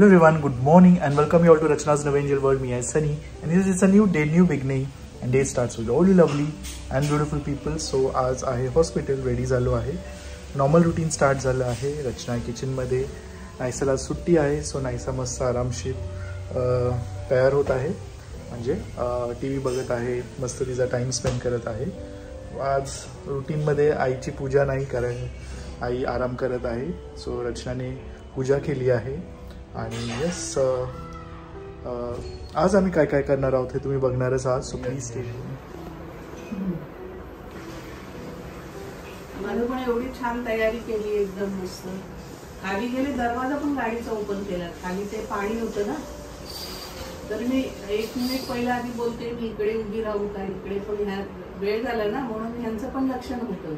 Hello everyone, good morning and welcome you all to Rachna's New Angel World. Me as Sunny and this is a new day, new beginning and day starts with all you lovely and beautiful people. So आज आहे hospital ready झालो आहे. Normal routine start झालं आहे. रचना kitchen मध्ये. नायसाला सुट्टी आहे so Naysa मस्त आरामशीर तयार होत आहे. म्हणजे टीव्ही बघत आहे, मस्त तिचा टाइम स्पेंड करत आहे. आज रूटीन मध्ये आईची पूजा नाही कारण आई आराम करत आहे. सो रचनाने पूजा केली आहे आणि यस आज आम्ही काय काय करणार आहोत हे तुम्ही बघणारच आहात. So please stay tune. माझं पण एवढी छान तयारी केली एकदम मस्त. खाली गेले, दरवाजा पण गाडीचा ओपन केला. खाली ते पाणी होतं ना, तर मी 1 मिनिट पहिला आधी बोलते मी इकडे उभी राहू का इकडे, पण ह्या वेळ झाला ना म्हणून ह्यांचं पण लक्ष नव्हतं.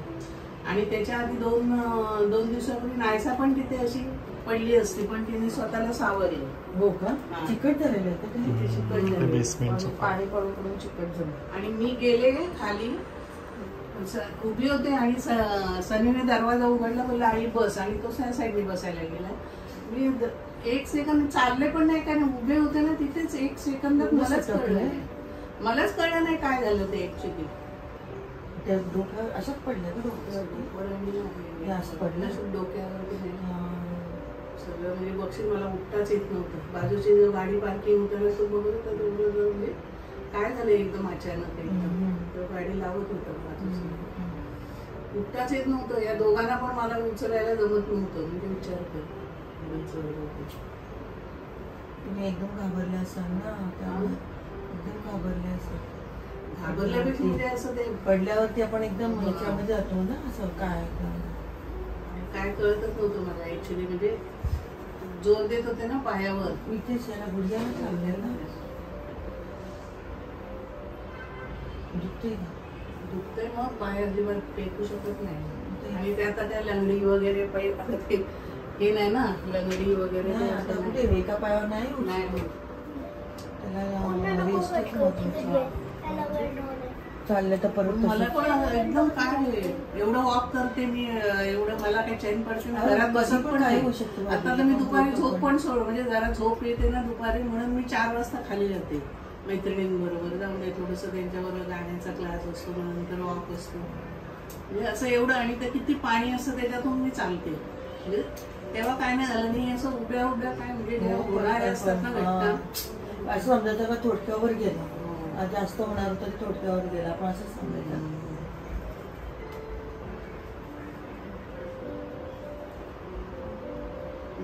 आणि त्याच्या आधी दोन दिवसापूर्वी नायसा पण तिथे अशी पडली असती पण तिने स्वतःला सावरली. हो का? चिकट झालेलं आहे बेसमेंट पाणी पडून पडून चिकट झालं. आणि मी गेले खाली उभी होते आणि सनीने दरवाजा उघडला, बोलला आई बस, आणि तो साईडने बसायला गेला. मी 1 सेकंद चालले पण नाही कारण उभे होते ना तिथेच. 1 सेकंदात मलाच कळलं नाही काय झालं ते ऍक्च्युली. त्या डोक्यावर अशाच पडल्या का? डोक्यावर सगळं म्हणजे बक्षीस मला उठताच येत नव्हतं. बाजूची जो गाडी पार्किंग होतं ना तो बघत होता. म्हणजे काय झालं एकदम अचानक एकदम तो गाडी लावत होतं बाजूची. उठताच येत नव्हतं. या दोघांना पण मला उचलायला जमत नव्हतं. म्हणजे विचार कर तुम्ही एकदम घाबरले असाल ना, त्यामुळे एकदम घाबरले असाल. घाबरल्यापेक्षा म्हणजे असं ते पडल्यावरती आपण एकदम ह्याच्यामध्ये जातो ना, असं काय कळतच नव्हतं मला ऍक्च्युली. म्हणजे जोर देत होते ना पायावर. इथेच याला गुडघ्याला चालले ना. दुखतंय मग पाय अजिबात टेकू शकत नाही. आणि ते आता त्या लंगडी वगैरे पाहिजे हे नाही ना, लंगडी वगैरे कुठे एका पायावर नाही चाललं तर परत. मला पण एकदम काय एवढं वॉक करते मी, एवढं मला काही चैन पडते ना. घरात बसत पण नाही. आता तर मी दुपारी झोप पण म्हणजे जरा झोप येते ना दुपारी म्हणून मी 4 वाजता खाली जाते मैत्रिणींबरोबर. जाऊन दे थोडंसं त्यांच्याबरोबर गाण्याचा क्लास असतो, नंतर वॉक असतो. म्हणजे असं एवढं. आणि ते किती पाणी असतं त्याच्यातून मी चालते. म्हणजे तेव्हा काय नाही झालं नाही. असं उभ्या काय म्हणजे होणार असतात ना भेटता असं समजायचं का थोडक्यावर गेला. जास्त होणार होतं थोडक्यावर गेला, आपण असं समजायचं.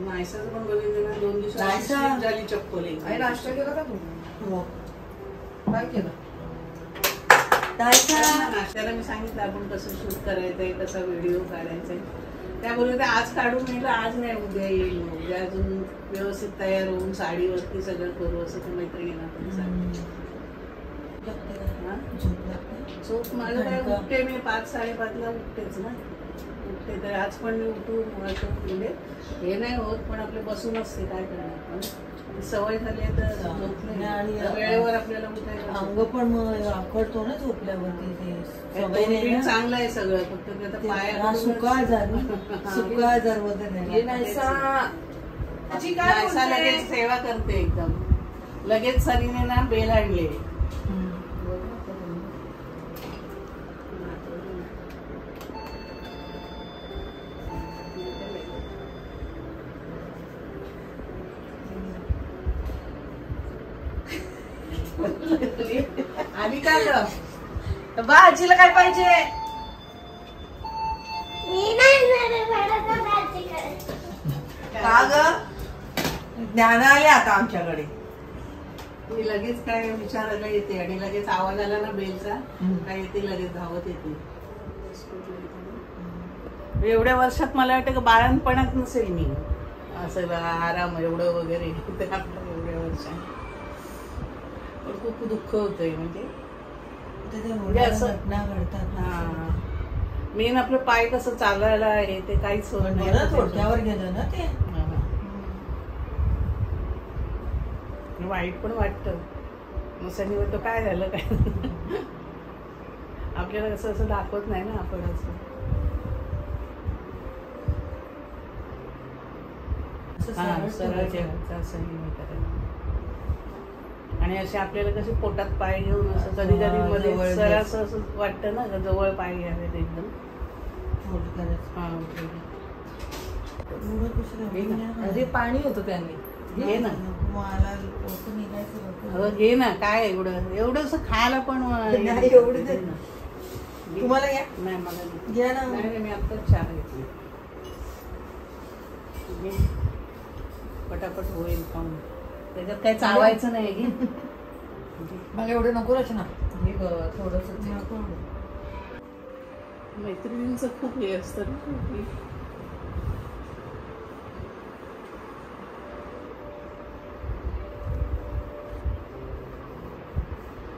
नायसाचं पण बघितलं ना 2 दिवसात झाली चप्पल. नाश्ता केला का तू? हो. काय केलं? नाश्त्याला मी सांगितलं आपण कसं शूट करायचंय, कसा व्हिडिओ काढायचाय. त्याबरोबर आज काढून येईल, आज नाही उद्या येईल. उद्या अजून व्यवस्थित तयार होऊन साडीवरती सगळं करू असं तर मैत्रिणींना पण सांगितलं. झोप माझं काय उठते मी 5-5:30ला उठतेच ना. उठते तर आज पण मी उठून म्हणजे हे नाही होत पण आपले बसून असते काय करणार. पण सवय झाली आहे तर झोप नाही. आणि वेळेवर आपल्याला उठायला अंग पण आखडतो ना झोपल्यावरती. चांगलं आहे सगळं, फक्त त्याचा पाया सुका आजार वगैरे. नायसा लगेच सेवा करते एकदम. लगेच सनीने ना बेल आणले. आली का ग बा? आजीला काय पाहिजे? का ग? ज्ञान आले आता आमच्याकडे. मी लगेच काय विचारायला येते आणि लगेच आवाज आला ना बेलचा काय येते लगेच धावत येते. एवढ्या वर्षात मला वाटतं का बाळणपणात नसेल मी असं आराम एवढं वगैरे एवढ्या वर्षात. खूप दुःख होतंय म्हणजे मेन आपलं पाय कसं चालायला आहे ते काहीच होत नाही. थोडक्यावर गेलं ना ते. वाईट पण वाटतं. मग सनी वाटतं काय झालं काय. आपल्याला कसं असं दाखवत नाही ना आपण असं. असं सरळ सरळ जेवायचं असं नाही करायचं. आणि असे आपल्याला कसे पोटात पाय घेऊन असं कधी कधी मध्ये जवळ सरळ असं वाटतं ना का जवळ पाय घ्यावेत एकदम. छोट करायचं. हा एवढं कसं अरे पाणी होतं त्याने. घे ना मला पोट निघायचं. घे ना काय एवढं असं खायला पण नाही एवढं दे ना. तुम्हाला घ्या. नाही मला घ्या ना. नाही मी आत्ताच चहा घेतली. पटापट होईल खाऊन. त्याच्यात काही चावायचं नाही घे. मला एवढं नको रचना. हे थोडस मैत्रिणींचं खूप हे असतं ना.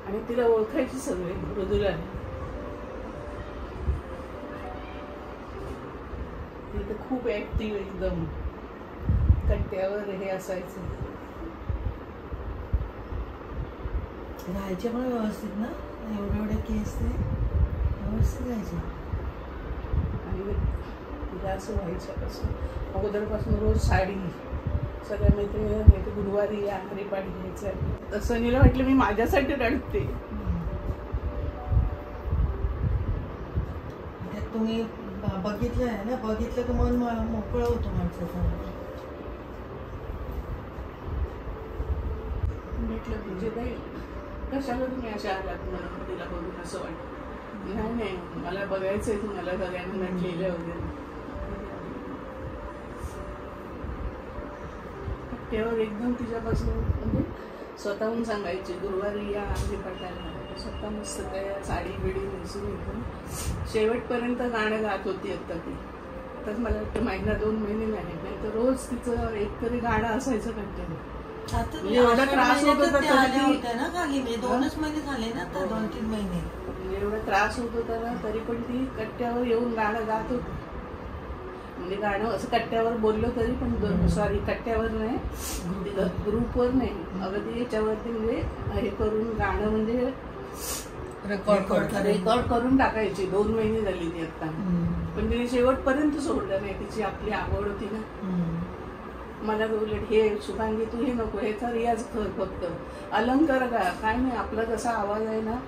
आणि तिला ओळखायची सगळे मृदुला. ती तर खूप ऍक्टिव्ह एकदम कट्ट्यावर हे असायचं. राहायचे पण व्यवस्थित ना एवढे केस ते व्यवस्थित राहायचे. आणि तिला असं व्हायचं कसं अगोदरपासून रोज साडी सगळ्या मैत्रिणी गुरुवारी या हरिपाठ घ्यायचं. सनीला वाटलं मी माझ्यासाठी रडते. तुम्ही बघितलं आहे ना बघितलं तर मन मोकळं होतं माणसाचं. म्हटलं म्हणजे नाही कशाला तुम्ही अशा आलात मला तिला बघून असं वाटतं. नाही नाही मला बघायचंय तुम्हाला सगळ्यांना नटलेलं वगैरे. तेव्हा एकदम तिच्यापासून म्हणजे स्वतःहून सांगायची गुरुवारी या हरिपाठाला. स्वतः मस्त त्या साडी बिडी नेसून एकदम शेवटपर्यंत गाणं गात होती. आता ती आताच मला वाटतं महिना 2 महिने नाही तर रोज तिचं एकतरी गाणं असायचं कंटिन्यू. एवढा त्रास होत होता ना खाली 2च महिने झाले ना आता 2-3 महिने. एवढा त्रास होत होता ना तरी पण ती कट्ट्यावर येऊन गाणं गात होती. म्हणजे गाणं असं कट्ट्यावर बोललो तरी पण सॉरी कट्ट्यावर नाही ग्रुपवर नाही अगं ती याच्यावरती म्हणजे हे करून गाणं म्हणजे रेकॉर्ड करून टाकायची. 2 महिने झाली ती आता. पण तिने शेवटपर्यंत सोडलं नाही. तिची आपली आवड होती ना. मला उलट हे शुभांगी तू हे नको ह्याचा रियाज कर फक्त अलंकार गा काय नाही. आपला जसा आवाज आहे ना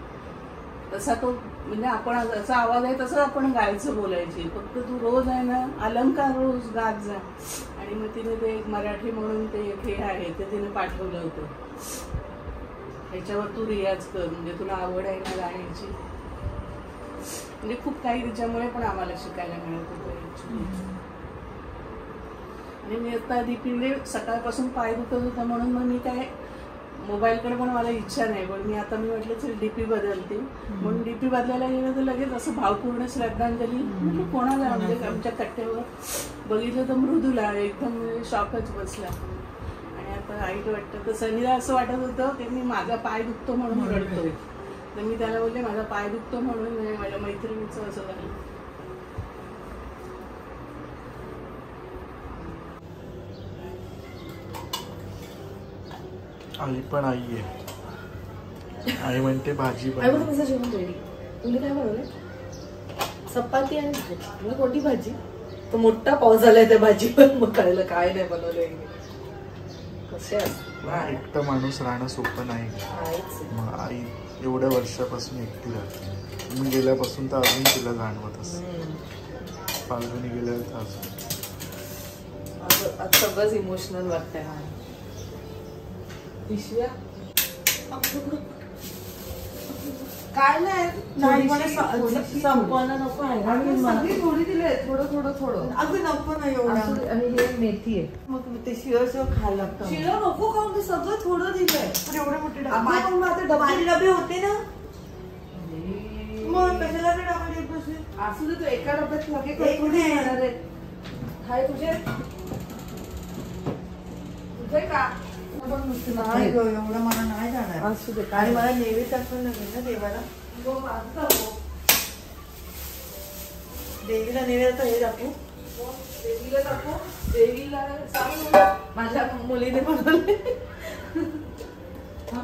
तसा तो म्हणजे आपण जसा आवाज आहे तसं आपण गायचं बोलायची. फक्त तू रोज आहे ना अलंकार रोज गात जा. आणि मग तिने ते मराठी म्हणून ते हे आहे ते तिने पाठवलं होतं. ह्याच्यावर तू रियाज कर म्हणजे तुला आवड आहे ना गाण्याची. म्हणजे खूप काही तिच्यामुळे पण आम्हाला शिकायला मिळत होतं. आणि मी आता दीपीने सकाळपासून पाय दुखत होता म्हणून मग मी काय मोबाईलकडे पण मला इच्छा नाही. पण मी म्हटलं चल डीपी बदलते म्हणून डीपी बदलायला गेलं तर लगेच असं भावपूर्ण श्रद्धांजली म्हटलं कोणाला म्हणजे आमच्या कट्ट्यावर बघितलं तर मृदूला एकदम शॉकच बसला. आणि आता वाईट वाटतं. तर सनीला असं वाटत होतं की मी माझा पाय दुखतो म्हणून रडतोय. तर मी त्याला बोलले माझा पाय दुखतो म्हणून नाही माझ्या मैत्रिणीचं असं झालं. आई पण आई आहे. आई म्हणते भाजी तुझं जेवण रेडी. तुम्ही काय बनवलं? चपाती आणि भाजी. कोणती भाजी? तो मोठा पाऊस झालाय त्या भाजीवर मग कळलं काय नाही बनवलं. कसे एकटा माणूस राहणं सोपं नाही. मग आई एवढ्या वर्षापासून एकटी राहते. मी गेल्यापासून तर अजून तिला जाणवत असते. फाल्गुनी गेल्यावर तर अजून आज सगळंच इमोशनल वाटतंय. पिशव्या काय नाही संपवायला नको आहे. थोडी दिले थोडं अगं नको नाही एवढं. आणि हे मेथी आहे. मग ते शिळ खायला लागतं. शिळ नको खाऊन ते सगळं थोडं दिलंय. पण एवढे मोठे डबे होते ना मग कशाला ते डबे देत बसले. असू दे तू एका डब्यात लगे काय तुझे का नाही ग एवढं मला नाही जाणार. असू दे. आणि मला नैवेद्य दाखवायला लागेल ना देवाला. देवीला नैवेद्य हे दाखवू. देवीला सांग माझ्या मुलीने बनवले.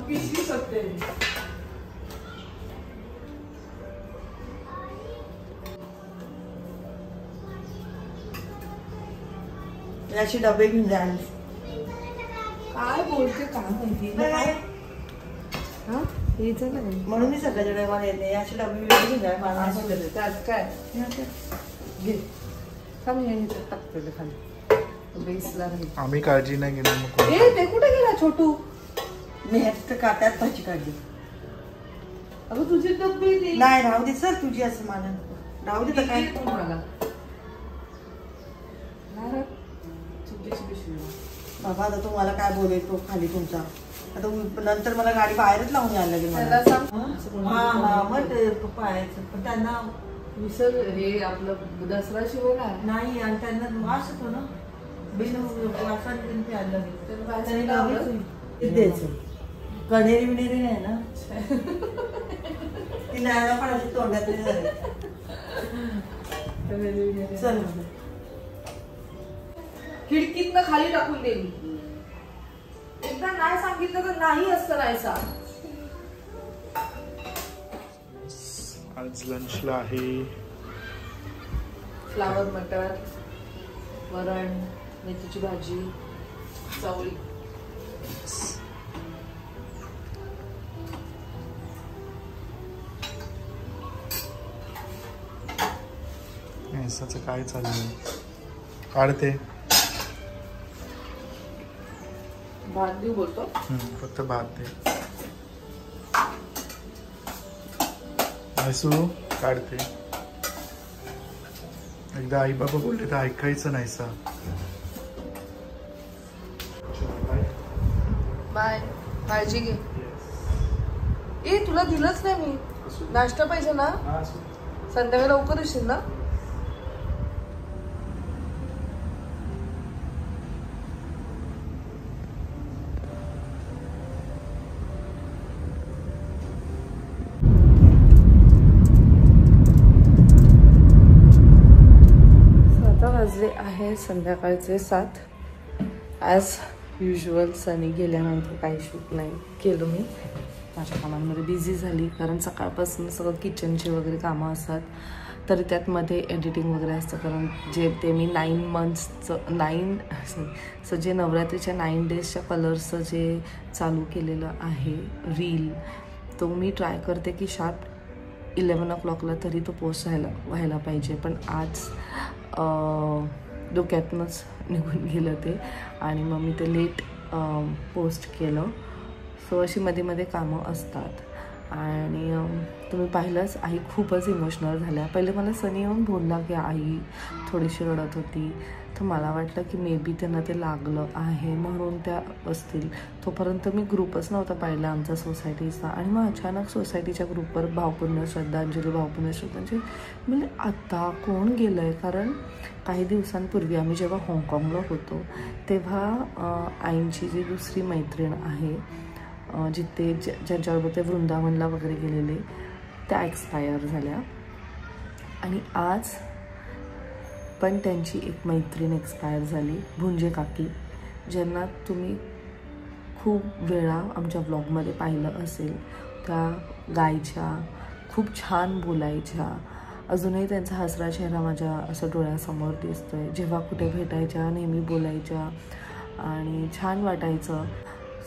पिशवी सत्य असे डबे घेऊन जायला. काय बोलते काय माहिती म्हणून मी सकाळच्या टायमाला येते. असे डबे घेऊन जाय मला त्यात काय घे टाकते खाली बेसला राहील. आम्ही काळजी नाही घेणार मग. ते कुठे गेला छोटू? मी ह्यात काट्यात भाजी काढली. अगं तुझी डब्बी नाही राहू दे सर तुझी असं मला राहू दे. तर काय मला बाबा आता तुम्हाला काय बोलायचो खाली तुमचा. आता नंतर मला गाडी बाहेरच लावून यायला लागेल मला. मग पाहायचं पण त्यांना विसर हे आपलं दसरा शिवला नाही आणि त्यांना वास होतो ना. वासाने प्यायला द्यायचं. कणेरी बिणेरी नाही ना. ती नायला पण अशी तोंडातली झाली. चल खिडकीतनं खाली टाकून देईल. एकदा नाही सांगितलं तर नाही असतं नाहीसा. आज लंचला आहे फ्लावर मटर, वरण, मेथीची भाजी, चवळी. ऐसाचं काय चाललंय? काढते भात देऊ बोलतो. फक्त भात दे. ऐसू काढते. एकदा आई बाबा बोलले तर ऐकायचं नाही सा. बाय, काळजी घे. ए तुला दिलंच नाही मी. नाश्ता पाहिजे ना? संध्याकाळी लवकर येशील ना? वाजले आहे संध्याकाळचे 7. ॲज युजल सनी गेल्यानंतर काही शूट नाही केलं. मी माझ्या कामांमध्ये बिझी झाली कारण सकाळपासून सगळं किचनची वगैरे कामं असतात. तरी त्यात मध्ये एडिटिंग वगैरे असतं कारण ते मी 9 मंथ्सचं जे नवरात्रीच्या 9 डेजच्या कलर्सचं जे चालू केलेलं आहे रील, तो मी ट्राय करते की शार्प 11 o'clockला तरी तो पोस्ट व्हायला पाहिजे. पण आज डोक्यातूनच निघून गेलं ते आणि मग मी ते लेट पोस्ट केलं. सो अशी मध्ये मध्ये कामं असतात. आणि तुम्ही पाहिलंच आई खूपच इमोशनल झाल्या. पहिले मला सनी येऊन बोलला की आई थोडीशी रडत होती. तर मला वाटलं की मे बी त्यांना ते लागलं आहे म्हणून त्या असतील. तोपर्यंत मी ग्रुपच नव्हता पाहिला आमचा सोसायटीचा. आणि मग अचानक सोसायटीच्या ग्रुपवर भावपूर्ण श्रद्धांजली म्हणजे आता कोण गेलं आहे. कारण काही दिवसांपूर्वी आम्ही जेव्हा हाँगकाँगला होतो तेव्हा आईंची जी दुसरी मैत्रीण आहे जिथे ज्यांच्याबरोबर ते वृंदावनला वगैरे गेलेले त्या एक्सपायर झाल्या. आणि आज पण त्यांची एक मैत्रीण एक्सपायर झाली, भुंजे काकी, ज्यांना तुम्ही खूप वेळा आमच्या ब्लॉगमध्ये पाहिलं असेल. त्या गायच्या, खूप छान बोलायच्या. अजूनही त्यांचा हसरा चेहरा माझ्या असं डोळ्यासमोर दिसतोय. जेव्हा कुठे भेटायच्या नेहमी बोलायच्या आणि छान वाटायचं.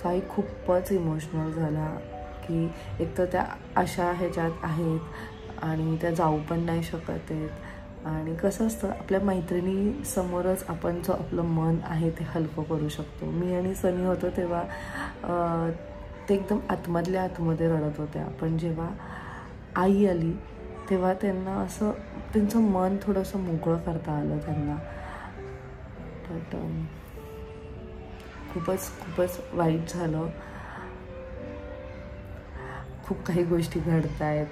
साई खूपच इमोशनल झाला की एक तर त्या अशा ह्याच्यात आहेत आणि त्या जाऊ पण नाही शकत आहेत. आणि कसं असतं आपल्या मैत्रिणीसमोरच आपण जो आपलं मन आहे ते हलकं करू शकतो. मी आणि सनी होतो तेव्हा ते एकदम आतमधल्या आतमध्ये रडत होत्या. पण जेव्हा आई आली तेव्हा त्यांना असं त्यांचं मन थोडंसं मोकळं करता आलं त्यांना. बट खूपच वाईट झालं. खूप काही गोष्टी घडत आहेत.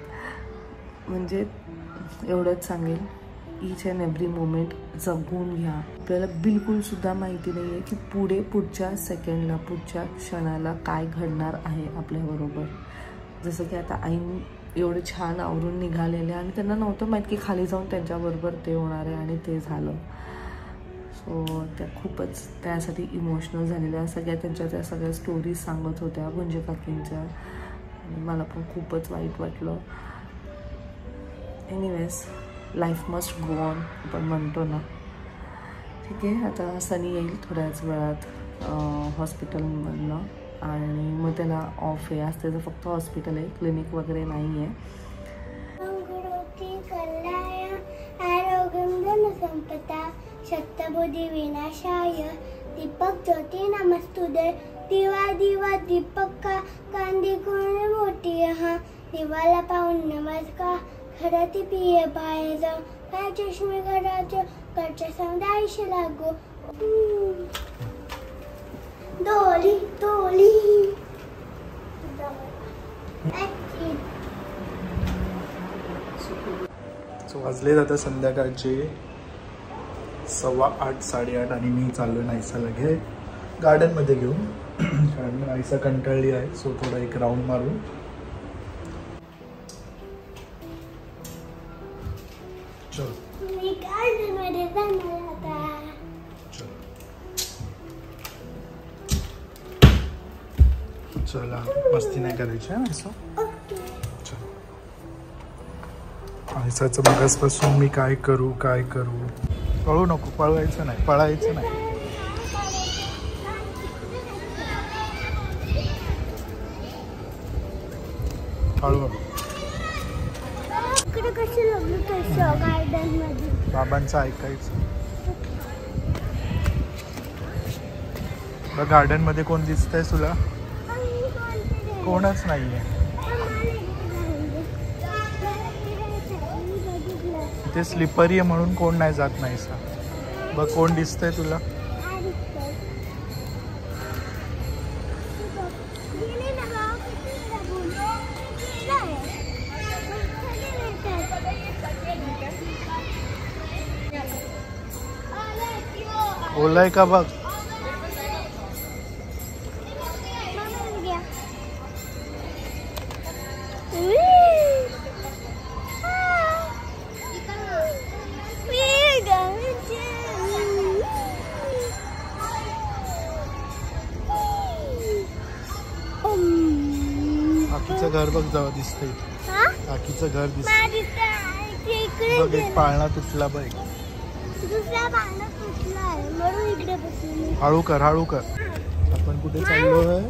म्हणजे एवढंच सांगेल, ईच अँड एव्हरी मोमेंट जगून घ्या. आपल्याला बिलकुलसुद्धा माहिती नाही आहे की पुढच्या सेकंडला, पुढच्या क्षणाला काय घडणार आहे आपल्याबरोबर. जसं की आता आई एवढे छान आवरून निघालेले आणि त्यांना नव्हतं माहीत की खाली जाऊन त्यांच्याबरोबर ते होणार आहे आणि ते झालं. सो त्या खूपच त्यासाठी इमोशनल झालेल्या. त्या सगळ्या स्टोरीज सांगत होत्या भुंजे काकींच्या आणि मला पण खूपच वाईट वाटलं. Anyways life must go on आपण म्हणतो ना, ठीक आहे, आता सनी येईल थोड्याच वेळात हॉस्पिटलमधनं आणि मग त्याला ऑफ आहे. आज त्याचं फक्त हॉस्पिटल आहे, क्लिनिक वगैरे नाही आहे. शक्तबुद्धी विनाशाय दीपक ज्योती नमस्तुदे. दिवा दिवा दीपक का कांदी कोण मोठी हा. दिवाला पाहून नमस्कार घराती पिये बाहेर काय चष्मे घराचे घरच्या समुदायशी लागो. डोली डोली सो वाजले आता संध्याकाळचे 8:15 8:30 आणि मी चाललो नाईसाला घे गार्डनमध्ये घेऊन कारण नाईसा कंटाळली आहे. सो थोडा एक राऊंड मारू. चलो मी गार्डनमध्ये जाणार आता. चला मस्ती नाही करायची आहे नाईसा. नाईसाचं बघासपासून मी काय करू पळू नको, पळवायचं नाही, पळायचं नाही. हळूहळू बाबांचं ऐकायचं. गार्डन मध्ये कोण दिसतंय तुला? कोणच नाहीये. ते स्लिपरी आहे म्हणून कोण नाही जात नाहीसा. बघ कोण दिसतंय तुला? ओलाय का बघ. काकीचं घर बघ जवळ दिसतंय. काकीचं घर दिसतंय बघ. एक पाळणा तुटला बघ. हळू कर हळू कर. आपण कुठे चाललोय?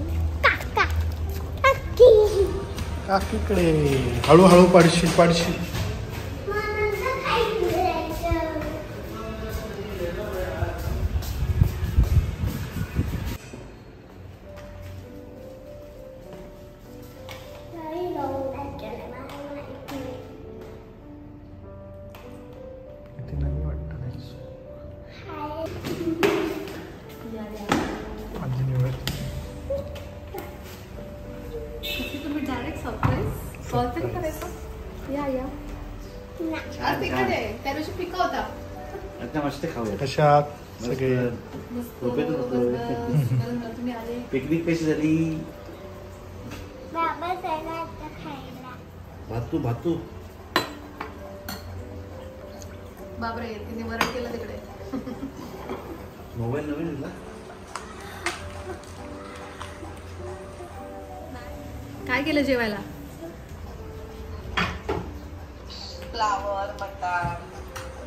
काकीकडे. हळूहळू पडशील पडशील. कशात सगळे पिकनिक कशी झाली? भातू भातू बापरे, तिने वरण केलं तिकडे. मोबाईल नवीन घेतला? काय केलं जेवायला? फ्लावर, मटार,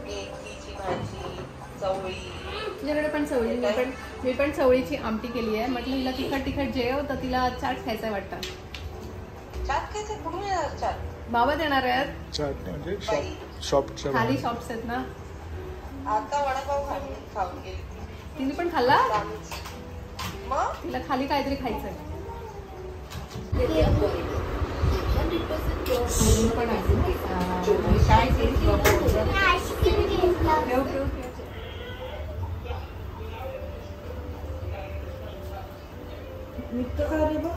मेथीची भाजी, चवळी. तुझ्याकडे पण चवळी. मी पण चवळीची आमटी केली आहे. म्हटलं तिला तिखट जेव तर तिला चाट खायचा वाटतं. चाट खायचं? कुठून येणार चाट? बाबा देणार आहेत. चाट म्हणजे शॉपच्या खाली शॉप्स आहेत ना. आता वडापाव खाऊन गेली. तिने पण खाल्ला. मग तिला खाली काहीतरी खायचंय. निघतं का रे बा?